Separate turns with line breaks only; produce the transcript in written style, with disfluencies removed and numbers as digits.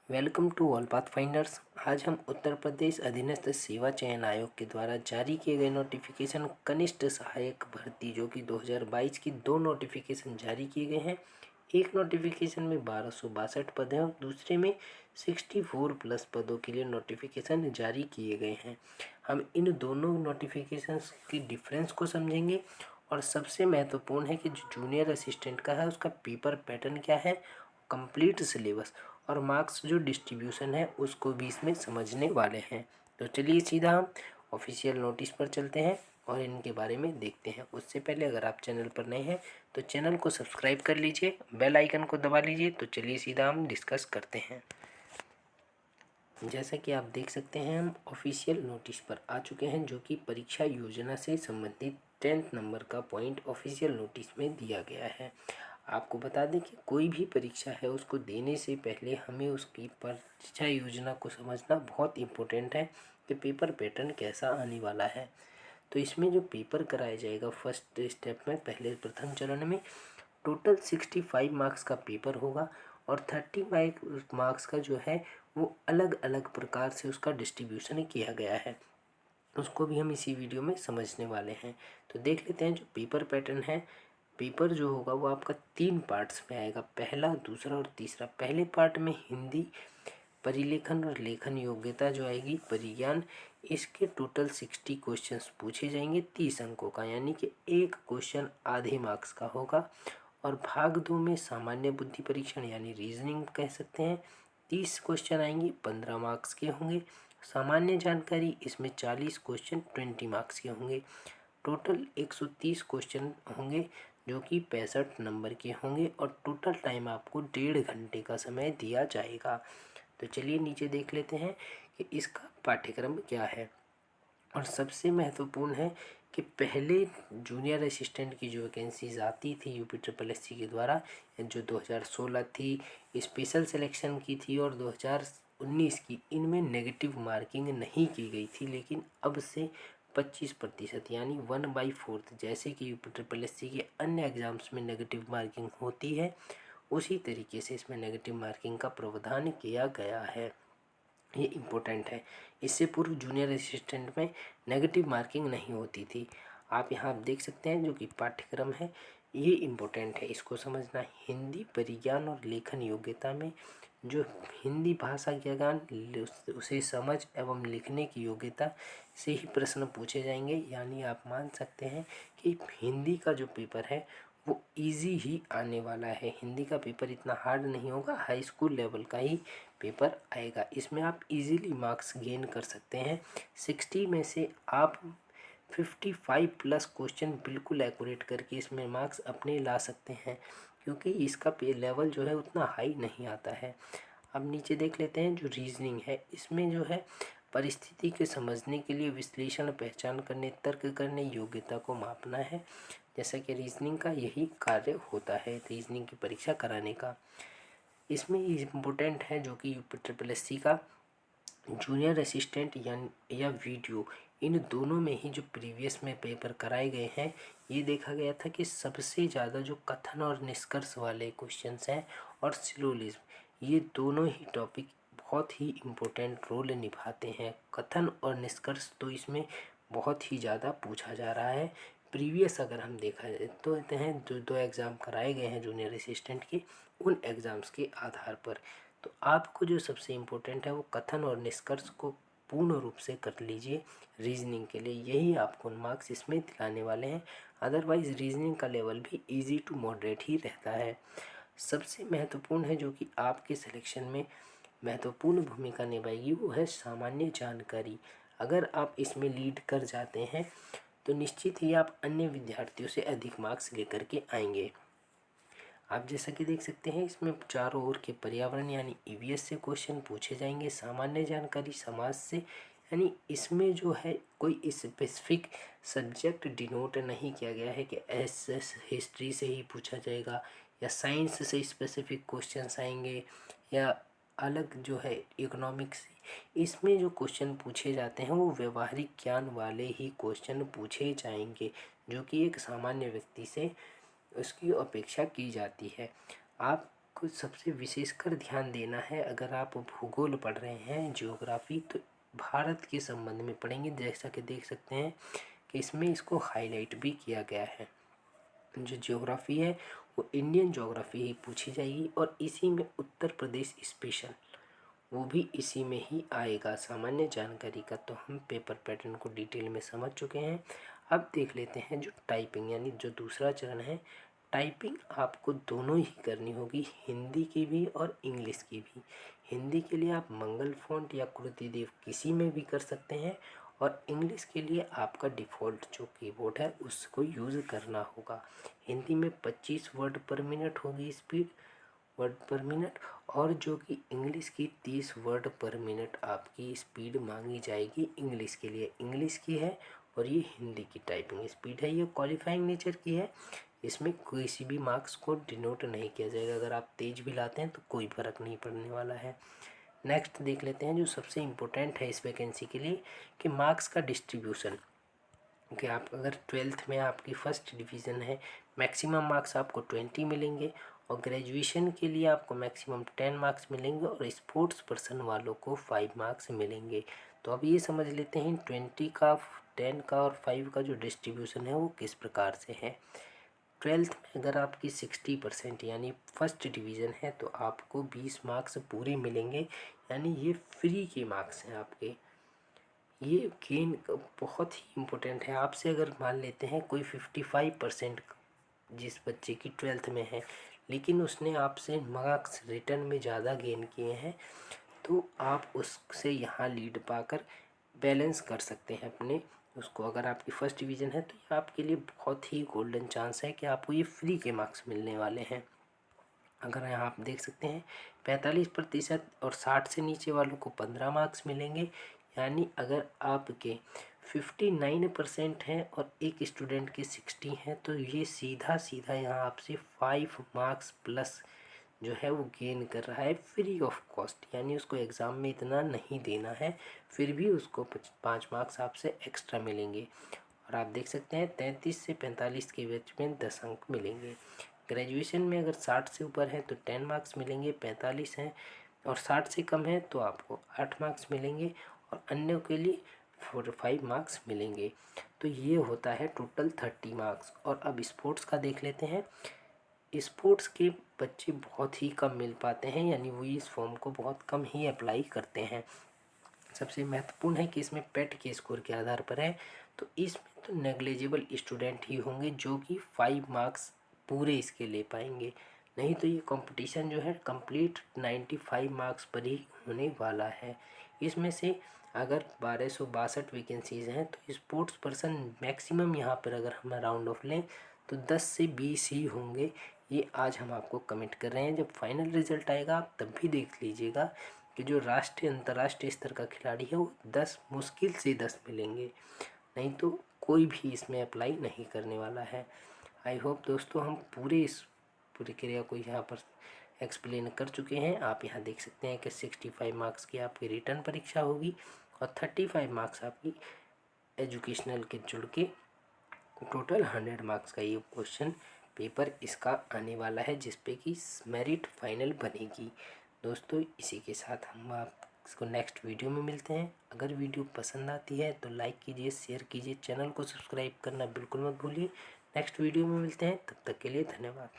Welcome to all pathfinders. आज हम उत्तर प्रदेश अधीनस्थ सेवा चयन आयोग के द्वारा जारी किए गए नोटिफिकेशन कनिष्ठ सहायक भर्ती जो कि 2022 की दो नोटिफिकेशन जारी किए गए हैं। एक नोटिफिकेशन में 1262 पद हैं और दूसरे में 64 प्लस पदों के लिए नोटिफिकेशन जारी किए गए हैं। हम इन दोनों नोटिफिकेशंस की डिफरेंस को समझेंगे और सबसे महत्वपूर्ण है कि जो जूनियर असिस्टेंट का है उसका पेपर पैटर्न क्या है, कंप्लीट सिलेबस और मार्क्स जो डिस्ट्रीब्यूशन है उसको भी इसमें समझने वाले हैं। तो चलिए सीधा हम ऑफिशियल नोटिस पर चलते हैं और इनके बारे में देखते हैं। उससे पहले अगर आप चैनल पर नए हैं तो चैनल को सब्सक्राइब कर लीजिए, बेल आइकन को दबा लीजिए। तो चलिए सीधा हम डिस्कस करते हैं। जैसा कि आप देख सकते हैं हम ऑफिशियल नोटिस पर आ चुके हैं जो कि परीक्षा योजना से संबंधित 10th नंबर का पॉइंट ऑफिशियल नोटिस में दिया गया है। आपको बता दें कि कोई भी परीक्षा है उसको देने से पहले हमें उसकी परीक्षा योजना को समझना बहुत इम्पोर्टेंट है कि पेपर पैटर्न कैसा आने वाला है। तो इसमें जो पेपर कराया जाएगा फर्स्ट स्टेप में, पहले प्रथम चरण में टोटल 65 मार्क्स का पेपर होगा और 35 मार्क्स का जो है वो अलग अलग प्रकार से उसका डिस्ट्रीब्यूशन किया गया है। उसको भी हम इसी वीडियो में समझने वाले हैं। तो देख लेते हैं जो पेपर पैटर्न है। पेपर जो होगा वो आपका 3 पार्ट्स में आएगा, पहला, दूसरा और तीसरा। पहले पार्ट में हिंदी परिलेखन और लेखन योग्यता जो आएगी, परिज्ञान, इसके टोटल 60 क्वेश्चंस पूछे जाएंगे 30 अंकों का, यानी कि एक क्वेश्चन आधे मार्क्स का होगा। और भाग 2 में सामान्य बुद्धि परीक्षण यानी रीजनिंग कह सकते हैं, 30 क्वेश्चन आएंगे 15 मार्क्स के होंगे। सामान्य जानकारी, इसमें 40 क्वेश्चन 20 मार्क्स के होंगे। टोटल 130 क्वेश्चन होंगे जो कि 65 नंबर के होंगे और टोटल टाइम आपको 1.5 घंटे का समय दिया जाएगा। तो चलिए नीचे देख लेते हैं कि इसका पाठ्यक्रम क्या है। और सबसे महत्वपूर्ण है कि पहले जूनियर असिस्टेंट की जो वैकेंसीज आती थी यूपी ट्रिपल एस सी के द्वारा, जो 2016 थी, स्पेशल सिलेक्शन की थी और 2019 की, इनमें नेगेटिव मार्किंग नहीं की गई थी। लेकिन अब से 25% यानी 1/4, जैसे कि यूपी ट्रिपल एस सी के अन्य एग्जाम्स में नेगेटिव मार्किंग होती है उसी तरीके से इसमें नेगेटिव मार्किंग का प्रावधान किया गया है। ये इम्पोर्टेंट है। इससे पूर्व जूनियर असिस्टेंट में नेगेटिव मार्किंग नहीं होती थी। आप यहाँ देख सकते हैं जो कि पाठ्यक्रम है, ये इम्पोर्टेंट है, इसको समझना। हिंदी परिज्ञान और लेखन योग्यता में जो हिंदी भाषा का ज्ञान, उसे समझ एवं लिखने की योग्यता से ही प्रश्न पूछे जाएंगे। यानी आप मान सकते हैं कि हिंदी का जो पेपर है वो इजी ही आने वाला है। हिंदी का पेपर इतना हार्ड नहीं होगा, हाई स्कूल लेवल का ही पेपर आएगा। इसमें आप इजीली मार्क्स गेन कर सकते हैं। 60 में से आप 55 प्लस क्वेश्चन बिल्कुल एक्यूरेट करके इसमें मार्क्स अपने ला सकते हैं, क्योंकि इसका पे लेवल जो है उतना हाई नहीं आता है। अब नीचे देख लेते हैं जो रीजनिंग है। इसमें जो है परिस्थिति के समझने के लिए विश्लेषण, पहचान करने, तर्क करने, योग्यता को मापना है। जैसा कि रीजनिंग का यही कार्य होता है, रीजनिंग की परीक्षा कराने का। इसमें इम्पोर्टेंट है जो कि यूपी ट्रिपल एस सी का जूनियर असिस्टेंट या वीडियो, इन दोनों में ही जो प्रीवियस में पेपर कराए गए हैं, ये देखा गया था कि सबसे ज़्यादा जो कथन और निष्कर्ष वाले क्वेश्चंस हैं और सिलोजिज्म, ये दोनों ही टॉपिक बहुत ही इम्पोर्टेंट रोल निभाते हैं। कथन और निष्कर्ष तो इसमें बहुत ही ज़्यादा पूछा जा रहा है। प्रीवियस अगर हम देखा जाए तो हैं जो 2 एग्ज़ाम कराए गए हैं जूनियर असिस्टेंट के, उन एग्ज़ाम्स के आधार पर। तो आपको जो सबसे इम्पोर्टेंट है वो कथन और निष्कर्ष को पूर्ण रूप से कर लीजिए रीजनिंग के लिए, यही आपको मार्क्स इसमें दिलाने वाले हैं। अदरवाइज़ रीजनिंग का लेवल भी इजी टू मॉडरेट ही रहता है। सबसे महत्वपूर्ण है जो कि आपके सिलेक्शन में महत्वपूर्ण भूमिका निभाएगी वो है सामान्य जानकारी। अगर आप इसमें लीड कर जाते हैं तो निश्चित ही आप अन्य विद्यार्थियों से अधिक मार्क्स लेकर के आएंगे। आप जैसा कि देख सकते हैं इसमें चारों ओर के पर्यावरण यानी ईवीएस से क्वेश्चन पूछे जाएंगे। सामान्य जानकारी समाज से, यानी इसमें जो है कोई स्पेसिफिक सब्जेक्ट डिनोट नहीं किया गया है कि ऐसे हिस्ट्री से ही पूछा जाएगा या साइंस से स्पेसिफिक क्वेश्चंस आएंगे या अलग जो है इकोनॉमिक्स से। इसमें जो क्वेश्चन पूछे जाते हैं वो व्यवहारिक ज्ञान वाले ही क्वेश्चन पूछे जाएंगे जो कि एक सामान्य व्यक्ति से उसकी अपेक्षा की जाती है। आप को सबसे विशेषकर ध्यान देना है। अगर आप भूगोल पढ़ रहे हैं, ज्योग्राफी, तो भारत के संबंध में पढ़ेंगे। जैसा कि देख सकते हैं कि इसमें इसको हाईलाइट भी किया गया है। जो ज्योग्राफी है वो इंडियन ज्योग्राफी ही पूछी जाएगी और इसी में उत्तर प्रदेश स्पेशल वो भी इसी में ही आएगा। सामान्य जानकारी का तो हम पेपर पैटर्न को डिटेल में समझ चुके हैं। अब देख लेते हैं जो टाइपिंग यानी जो दूसरा चरण है। टाइपिंग आपको दोनों ही करनी होगी, हिंदी की भी और इंग्लिश की भी। हिंदी के लिए आप मंगल फ़ॉन्ट या कृतिदेव किसी में भी कर सकते हैं और इंग्लिश के लिए आपका डिफ़ॉल्ट जो कीबोर्ड है उसको यूज़ करना होगा। हिंदी में 25 वर्ड पर मिनट होगी स्पीड, वर्ड पर मिनट, और जो कि इंग्लिश की 30 वर्ड पर मिनट आपकी स्पीड मांगी जाएगी इंग्लिश के लिए। इंग्लिश की है और ये हिंदी की टाइपिंग स्पीड है। ये क्वालिफाइंग नेचर की है, इसमें किसी भी मार्क्स को डिनोट नहीं किया जाएगा। अगर आप तेज भी लाते हैं तो कोई फ़र्क नहीं पड़ने वाला है। नेक्स्ट देख लेते हैं जो सबसे इम्पोर्टेंट है इस वैकेंसी के लिए कि मार्क्स का डिस्ट्रीब्यूशन। कि आप अगर 12th में आपकी फर्स्ट डिवीज़न है, मैक्सिमम मार्क्स आपको 20 मिलेंगे और ग्रेजुएशन के लिए आपको मैक्सिमम 10 मार्क्स मिलेंगे और स्पोर्ट्स पर्सन वालों को 5 मार्क्स मिलेंगे। तो अब ये समझ लेते हैं 20 का, 10 का और 5 का जो डिस्ट्रीब्यूशन है वो किस प्रकार से है। 12th में अगर आपकी 60% यानी फर्स्ट डिवीज़न है तो आपको 20 मार्क्स पूरे मिलेंगे, यानी ये फ्री के मार्क्स हैं आपके। ये गेन बहुत ही इम्पोर्टेंट है। आपसे अगर मान लेते हैं कोई 55% जिस बच्चे की 12th में है लेकिन उसने आपसे मार्क्स रिटर्न में ज़्यादा गेन किए हैं, तो आप उससे यहाँ लीड पाकर बैलेंस कर सकते हैं अपने उसको। अगर आपकी फर्स्ट डिवीज़न है तो ये आपके लिए बहुत ही गोल्डन चांस है कि आपको ये फ्री के मार्क्स मिलने वाले हैं। अगर यहाँ आप देख सकते हैं 45% और 60 से नीचे वालों को 15 मार्क्स मिलेंगे। यानी अगर आपके 59% हैं और एक स्टूडेंट के 60 हैं तो ये सीधा सीधा यहाँ आपसे 5 मार्क्स प्लस जो है वो गेन कर रहा है फ्री ऑफ कॉस्ट। यानी उसको एग्ज़ाम में इतना नहीं देना है, फिर भी उसको 5 मार्क्स आपसे एक्स्ट्रा मिलेंगे। और आप देख सकते हैं 33 से 45 के बीच में 10 अंक मिलेंगे। ग्रेजुएशन में अगर 60 से ऊपर है तो 10 मार्क्स मिलेंगे, 45 हैं और 60 से कम है तो आपको 8 मार्क्स मिलेंगे और अन्यों के लिए 45 मार्क्स मिलेंगे। तो ये होता है टोटल 30 मार्क्स। और अब स्पोर्ट्स का देख लेते हैं। स्पोर्ट्स के बच्चे बहुत ही कम मिल पाते हैं, यानी वो इस फॉर्म को बहुत कम ही अप्लाई करते हैं। सबसे महत्वपूर्ण है कि इसमें पेट के स्कोर के आधार पर है, तो इसमें तो नेग्लिजिबल स्टूडेंट ही होंगे जो कि 5 मार्क्स पूरे इसके ले पाएंगे। नहीं तो ये कंपटीशन जो है कंप्लीट 95 मार्क्स पर ही होने वाला है। इसमें से अगर 1262 वैकेंसीज़ हैं तो स्पोर्ट्स पर्सन मैक्सिमम यहाँ पर अगर हम राउंड ऑफ लें तो 10 से 20 ही होंगे। ये आज हम आपको कमिट कर रहे हैं। जब फाइनल रिजल्ट आएगा आप तब भी देख लीजिएगा कि जो राष्ट्रीय अंतर्राष्ट्रीय स्तर का खिलाड़ी है वो 10 मुश्किल से 10 मिलेंगे, नहीं तो कोई भी इसमें अप्लाई नहीं करने वाला है। आई होप दोस्तों हम पूरे इस प्रक्रिया को यहाँ पर एक्सप्लेन कर चुके हैं। आप यहाँ देख सकते हैं कि 65 मार्क्स की आपकी रिटर्न परीक्षा होगी और 35 मार्क्स आपकी एजुकेशनल के जुड़ के टोटल 100 मार्क्स का ये क्वेश्चन पेपर इसका आने वाला है, जिस पे कि मेरिट फाइनल बनेगी। दोस्तों इसी के साथ हम आपको नेक्स्ट वीडियो में मिलते हैं। अगर वीडियो पसंद आती है तो लाइक कीजिए, शेयर कीजिए, चैनल को सब्सक्राइब करना बिल्कुल मत भूलिए। नेक्स्ट वीडियो में मिलते हैं, तब तक के लिए धन्यवाद।